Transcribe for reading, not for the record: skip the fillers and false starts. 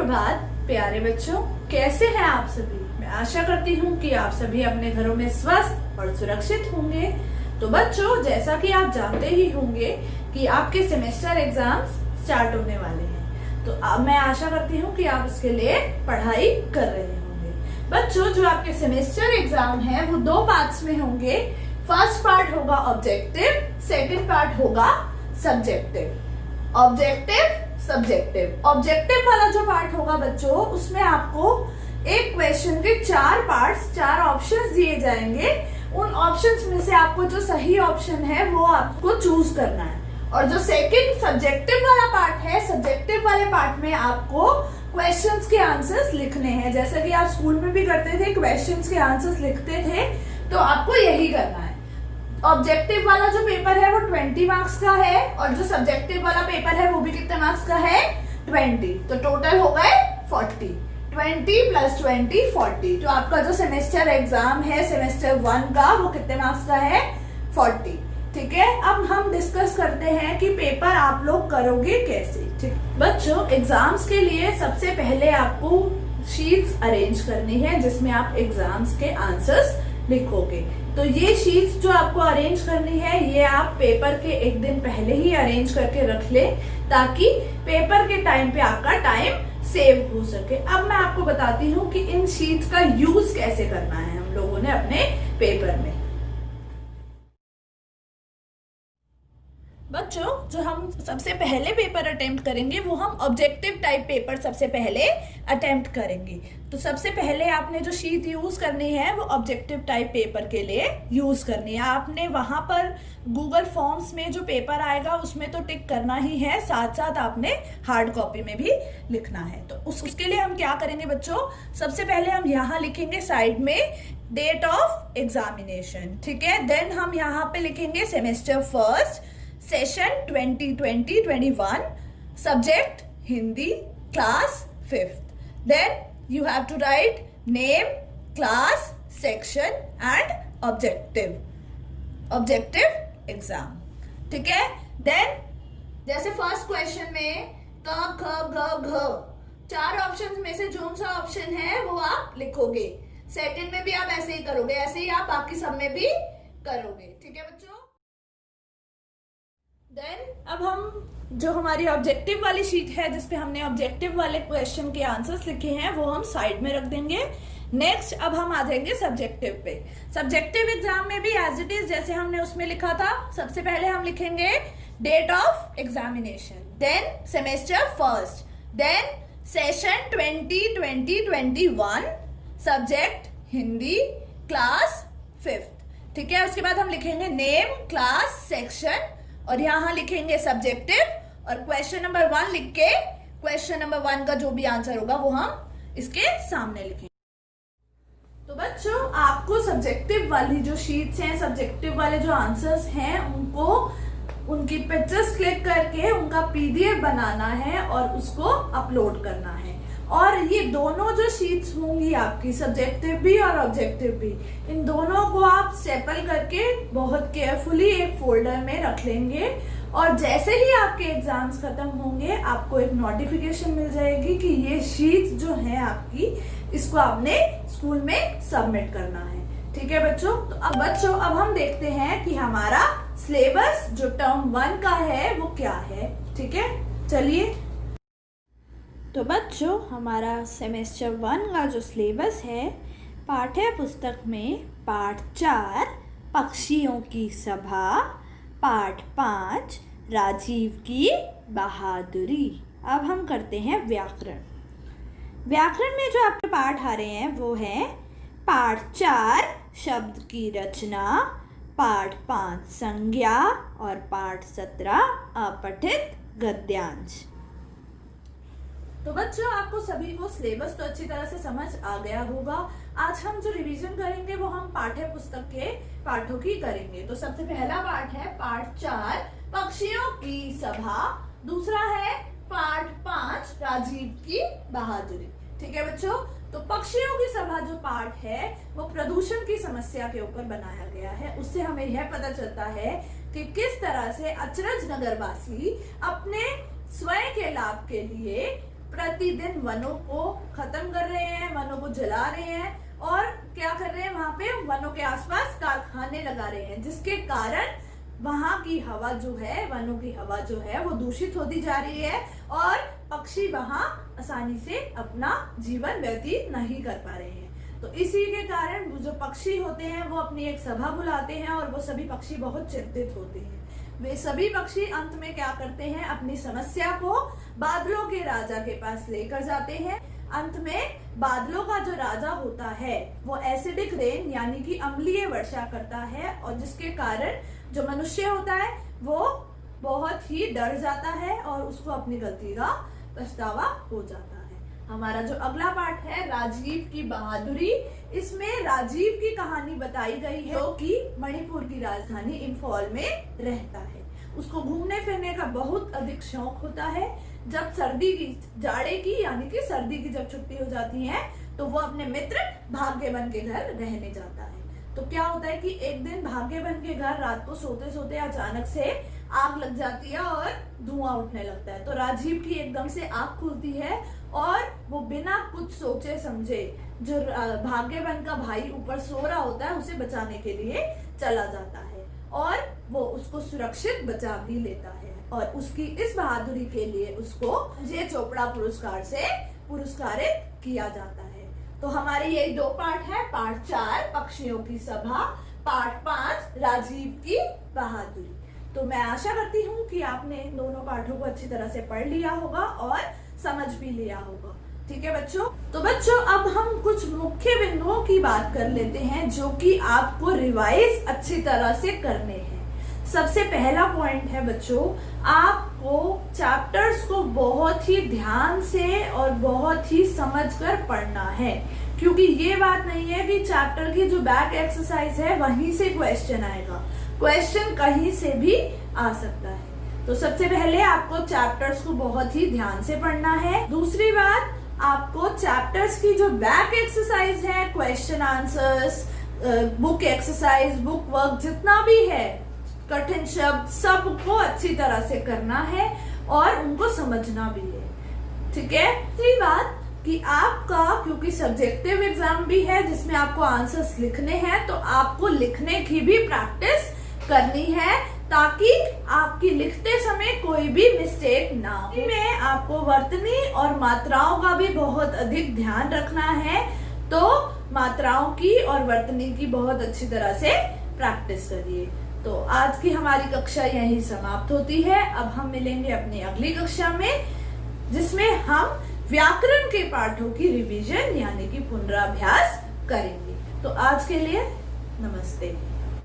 सुप्रभात प्यारे बच्चों, कैसे हैं आप सभी। मैं आशा करती हूँ कि आप सभी अपने घरों में स्वस्थ और सुरक्षित होंगे। तो बच्चों, जैसा कि आप जानते ही होंगे कि आपके सेमेस्टर एग्जाम्स स्टार्ट होने वाले हैं, तो अब मैं आशा करती हूँ कि आप उसके लिए पढ़ाई कर रहे होंगे। बच्चों, जो आपके सेमेस्टर एग्जाम है वो दो पार्ट्स में होंगे। फर्स्ट पार्ट होगा ऑब्जेक्टिव, सेकंड पार्ट होगा सब्जेक्टिव। ऑब्जेक्टिव वाला जो पार्ट होगा बच्चों, उसमें आपको एक क्वेश्चन के चार पार्ट्स, चार ऑप्शंस दिए जाएंगे। उन ऑप्शंस में से आपको जो सही ऑप्शन है वो आपको चूज करना है। और जो सेकंड सब्जेक्टिव वाला पार्ट है, सब्जेक्टिव वाले पार्ट में आपको क्वेश्चंस के आंसर्स लिखने हैं। जैसे कि आप स्कूल में भी करते थे, क्वेश्चंस के आंसर्स लिखते थे, तो आपको यही करना है। ऑब्जेक्टिव वाला जो पेपर है वो 20 मार्क्स का है, और जो सब्जेक्टिव वाला पेपर है वो भी कितने मार्क्स का है, 20। तो टोटल हो गए 40। 20 + 20 40। तो आपका जो सेमेस्टर एग्जाम है सेमेस्टर 1 का, वो कितने मार्क्स का है, 40। ठीक है, अब हम डिस्कस करते हैं कि पेपर आप लोग करोगे कैसे। ठीक बच्चों, एग्जाम्स के लिए सबसे पहले आपको शीट्स अरेंज करनी है जिसमें आप एग्जाम्स के आंसर्स लिखोगे। तो ये शीट्स जो आपको अरेंज करनी है, ये आप पेपर के एक दिन पहले ही अरेंज करके रख ले, ताकि पेपर के टाइम पे आपका टाइम सेव हो सके। अब मैं आपको बताती हूँ कि इन शीट्स का यूज कैसे करना है हम लोगों ने अपने पेपर में। बच्चों, जो हम सबसे पहले पेपर अटेम्प्ट करेंगे वो हम ऑब्जेक्टिव टाइप पेपर सबसे पहले अटेम्प्ट करेंगे। तो सबसे पहले आपने जो शीट यूज करनी है वो ऑब्जेक्टिव टाइप पेपर के लिए यूज करनी है। आपने वहां पर गूगल फॉर्म्स में जो पेपर आएगा उसमें तो टिक करना ही है, साथ साथ आपने हार्ड कॉपी में भी लिखना है। तो उसके लिए हम क्या करेंगे बच्चों, सबसे पहले हम यहाँ लिखेंगे साइड में डेट ऑफ एग्जामिनेशन। ठीक है, देन हम यहाँ पे लिखेंगे semester first, session 2020-21, subject Hindi, class 5th। Then you have to write name, class, section and objective exam. ठीक है, देन जैसे फर्स्ट क्वेश्चन में क ख ग घ 4 ऑप्शन में से जो सा ऑप्शन है वो आप लिखोगे। सेकंड में भी आप ऐसे ही करोगे, ऐसे ही आप बाकी सब में भी करोगे। ठीक है बच्चों, देन अब हम जो हमारी ऑब्जेक्टिव वाली शीट है जिसपे हमने ऑब्जेक्टिव वाले क्वेश्चन के आंसर्स लिखे हैं वो हम साइड में रख देंगे। नेक्स्ट अब हम आ जाएंगे सब्जेक्टिव पे। सब्जेक्टिव एग्जाम में भी एज इट इज जैसे हमने उसमें लिखा था, सबसे पहले हम लिखेंगे date of examination, then semester first, then session 2020-21, subject Hindi, class 5th। ठीक है, उसके बाद हम लिखेंगे नेम, क्लास, सेक्शन, और यहाँ लिखेंगे सब्जेक्टिव, और क्वेश्चन नंबर 1 लिख के क्वेश्चन नंबर 1 का जो भी आंसर होगा वो हम इसके सामने लिखेंगे। तो बच्चों, आपको सब्जेक्टिव वाली जो शीट्स हैं, सब्जेक्टिव वाले जो आंसर्स हैं, उनको उनकी पिक्चर्स क्लिक करके उनका PDF बनाना है और उसको अपलोड करना है। और ये दोनों जो शीट्स होंगी आपकी, सब्जेक्टिव भी और ऑब्जेक्टिव भी, इन दोनों को आप स्टेपल करके बहुत केयरफुली एक फोल्डर में रख लेंगे। और जैसे ही आपके एग्जाम्स खत्म होंगे आपको एक नोटिफिकेशन मिल जाएगी कि ये शीट्स जो है आपकी, इसको आपने स्कूल में सबमिट करना है। ठीक है बच्चों, तो अब हम देखते हैं कि हमारा सिलेबस जो टर्म 1 का है वो क्या है। ठीक है, चलिए। तो बच्चों, हमारा सेमेस्टर 1 का जो सिलेबस है, पाठ्य पुस्तक में पाठ 4 पक्षियों की सभा, पाठ 5 राजीव की बहादुरी। अब हम करते हैं व्याकरण। व्याकरण में जो आपके पाठ आ रहे हैं वो है पाठ 4 शब्द की रचना, पाठ 5 संज्ञा, और पाठ 17 अपठित गद्यांश। तो बच्चों, आपको सभी को सिलेबस तो अच्छी तरह से समझ आ गया होगा। आज हम जो रिवीजन करेंगे वो हम पाठ्य पुस्तक के पाठों की करेंगे। तो सबसे पहला पाठ है पाठ 4 पक्षियों की सभा, दूसरा है पाठ 5 राजीव की बहादुरी। ठीक है बच्चों, तो पक्षियों की सभा जो पाठ है वो प्रदूषण की समस्या के ऊपर बनाया गया है। उससे हमें यह पता चलता है कि किस तरह से अचरज नगरवासी अपने स्वयं के लाभ के लिए प्रतिदिन वनों को खत्म कर रहे हैं, वनों को जला रहे हैं और क्या कर रहे हैं, वहां पे वनों के आसपास कारखाने लगा रहे हैं, जिसके कारण वहां की हवा जो है, वनों की हवा जो है वो दूषित होती जा रही है और पक्षी वहां आसानी से अपना जीवन व्यतीत नहीं कर पा रहे हैं। तो इसी के कारण जो पक्षी होते हैं वो अपनी एक सभा बुलाते हैं और वो सभी पक्षी बहुत चिंतित होते हैं। वे सभी पक्षी अंत में क्या करते हैं, अपनी समस्या को बादलों के राजा के पास लेकर जाते हैं। अंत में बादलों का जो राजा होता है वो एसिडिक रेन यानी कि अम्लीय वर्षा करता है और जिसके कारण जो मनुष्य होता है वो बहुत ही डर जाता है और उसको अपनी गलती का पछतावा हो जाता है। हमारा जो अगला पार्ट है राजीव की बहादुरी, इसमें राजीव की कहानी बताई गई है जो कि मणिपुर की राजधानी इंफॉल में रहता है। उसको घूमने फिरने का बहुत अधिक शौक होता है। जब सर्दी की, जाड़े की यानी कि सर्दी की जब छुट्टी हो जाती है तो वो अपने मित्र भाग्यवन के घर रहने जाता है। तो क्या होता है कि एक दिन भाग्यवन के घर रात को सोते सोते अचानक से आग लग जाती है और धुआं उठने लगता है। तो राजीव की एकदम से आंख खुलती है और वो बिना कुछ सोचे समझे जो भाग्यवन का भाई ऊपर सो रहा होता है उसे बचाने के लिए चला जाता है और वो उसको सुरक्षित बचा भी लेता है और उसकी इस बहादुरी के लिए उसको जे चोपड़ा पुरस्कार से पुरस्कारित किया जाता है। तो हमारे यही दो पार्ट है, पार्ट 4 पक्षियों की सभा, पार्ट 5 राजीव की बहादुरी। तो मैं आशा करती हूँ कि आपने इन दोनों पाठों को अच्छी तरह से पढ़ लिया होगा और समझ भी लिया होगा। ठीक है बच्चों, तो बच्चों अब हम कुछ मुख्य बिंदुओं की बात कर लेते हैं जो कि आपको रिवाइज अच्छी तरह से करने हैं। सबसे पहला पॉइंट है बच्चों, आपको चैप्टर्स को बहुत ही ध्यान से और बहुत ही समझकर पढ़ना है, क्योंकि ये बात नहीं है कि चैप्टर की जो बैक एक्सरसाइज है वहीं से क्वेश्चन आएगा। क्वेश्चन कहीं से भी आ सकता है। तो सबसे पहले आपको चैप्टर्स को बहुत ही ध्यान से पढ़ना है। दूसरी बात, आपको चैप्टर्स की जो बैक एक्सरसाइज है, question answers, book exercise, book work, जितना भी है, कठिन शब्द, सबको अच्छी तरह से करना है और उनको समझना भी है। ठीक है। तीसरी बात कि आपका, क्योंकि सब्जेक्टिव एग्जाम भी है जिसमें आपको आंसर्स लिखने हैं, तो आपको लिखने की भी प्रैक्टिस करनी है ताकि आपकी लिखते समय कोई भी मिस्टेक ना हो। में आपको वर्तनी और मात्राओं का भी बहुत अधिक ध्यान रखना है, तो मात्राओं की और वर्तनी की बहुत अच्छी तरह से प्रैक्टिस करिए। तो आज की हमारी कक्षा यहीं समाप्त होती है। अब हम मिलेंगे अपनी अगली कक्षा में जिसमें हम व्याकरण के पाठों की रिवीजन यानी कि पुनराभ्यास करेंगे। तो आज के लिए नमस्ते।